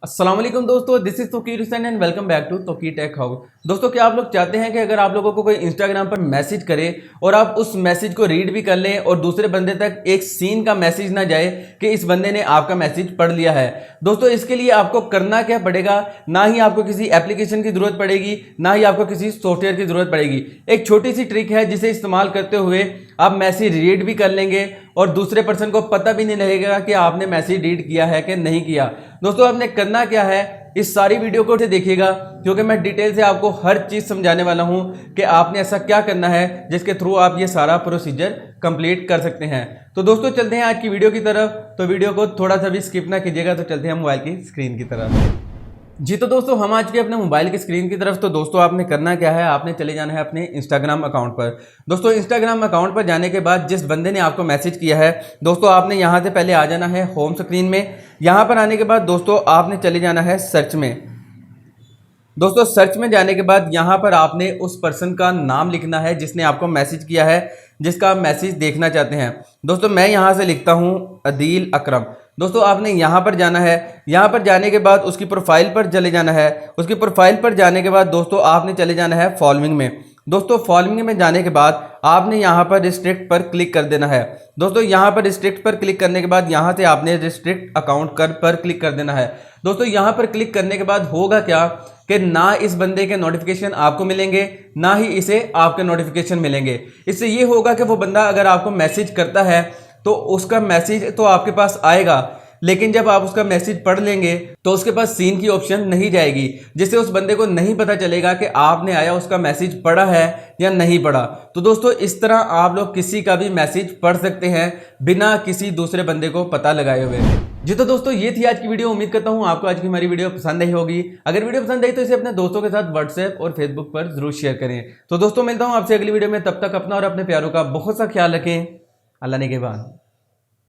अस्सलाम वालेकुम दोस्तों, this is Tauqeer Hussain and welcome back to Tauqeer tech house. दोस्तों, क्या आप लोग चाहते हैं कि अगर आप लोगों को कोई इंस्टाग्राम पर मैसेज करे और आप उस मैसेज को रीड भी कर लें और दूसरे बंदे तक एक सीन का मैसेज ना जाए कि इस बंदे ने आपका मैसेज पढ़ लिया है। दोस्तों, इसके लिए आपको करना क्या पड़ेगा, ना ही आपको किसी एप्लीकेशन की जरूरत पड़ेगी, ना ही आपको किसी सॉफ्टवेयर की जरूरत पड़ेगी। एक छोटी सी ट्रिक है जिसे इस्तेमाल करते हुए आप मैसेज रीड भी कर लेंगे और दूसरे पर्सन को पता भी नहीं लगेगा कि आपने मैसेज रीड किया है कि नहीं किया। दोस्तों, आपने करना क्या है, इस सारी वीडियो को देखिएगा क्योंकि मैं डिटेल से आपको हर चीज समझाने वाला हूं कि आपने ऐसा क्या करना है जिसके थ्रू आप ये सारा प्रोसीजर कंप्लीट कर सकते हैं। तो दोस्तों, चलते हैं आज की वीडियो की तरफ। तो वीडियो को थोड़ा सा भी स्किप ना कीजिएगा। तो चलते हैं मोबाइल की स्क्रीन की तरफ। जी तो दोस्तों, हम आज के अपने मोबाइल की स्क्रीन की तरफ। तो दोस्तों, आपने करना क्या है, आपने चले जाना है अपने इंस्टाग्राम अकाउंट पर। दोस्तों, इंस्टाग्राम अकाउंट पर जाने के बाद जिस बंदे ने आपको मैसेज किया है, दोस्तों आपने यहां से पहले आ जाना है होम स्क्रीन में। यहां पर आने के बाद दोस्तों आपने चले जाना है सर्च में। दोस्तों, सर्च में जाने के बाद यहां पर आपने उस पर्सन का नाम लिखना है जिसने आपको मैसेज किया है, जिसका आप मैसेज देखना चाहते हैं। दोस्तों, मैं यहां से लिखता हूं अदील अकरम। दोस्तों, आपने यहां पर जाना है। यहां पर जाने के बाद उसकी प्रोफाइल पर चले जाना है। उसकी प्रोफाइल पर जाने के बाद दोस्तों आपने चले जाना है फॉलोइंग में। दोस्तों, फॉलोइंग में जाने के बाद आपने यहां पर रिस्ट्रिक्ट पर क्लिक कर देना है। दोस्तों, यहां पर रिस्ट्रिक्ट पर क्लिक करने के बाद यहां से आपने रिस्ट्रिक्ट अकाउंट पर क्लिक कर देना है। दोस्तों, यहां पर क्लिक करने के बाद होगा क्या कि ना इस बंदे के नोटिफिकेशन आपको मिलेंगे, ना ही इसे आपके नोटिफिकेशन मिलेंगे। इससे ये होगा कि वो बंदा अगर आपको मैसेज करता है तो उसका मैसेज तो आपके पास आएगा, लेकिन जब आप उसका मैसेज पढ़ लेंगे तो उसके पास सीन की ऑप्शन नहीं जाएगी, जिससे उस बंदे को नहीं पता चलेगा कि आपने आया उसका मैसेज पढ़ा है या नहीं पढ़ा। तो दोस्तों, इस तरह आप लोग किसी का भी मैसेज पढ़ सकते हैं बिना किसी दूसरे बंदे को पता लगाए हुए। जी तो दोस्तों, ये थी आज की वीडियो। उम्मीद करता हूं आपको आज की हमारी वीडियो पसंद आई होगी। अगर वीडियो पसंद आई तो इसे अपने दोस्तों के साथ व्हाट्सएप और फेसबुक पर जरूर शेयर करें। तो दोस्तों, मिलता हूं आपसे अगली वीडियो में। तब तक अपना और अपने प्यारों का बहुत सा ख्याल रखें। अल्लाह ने के बाद।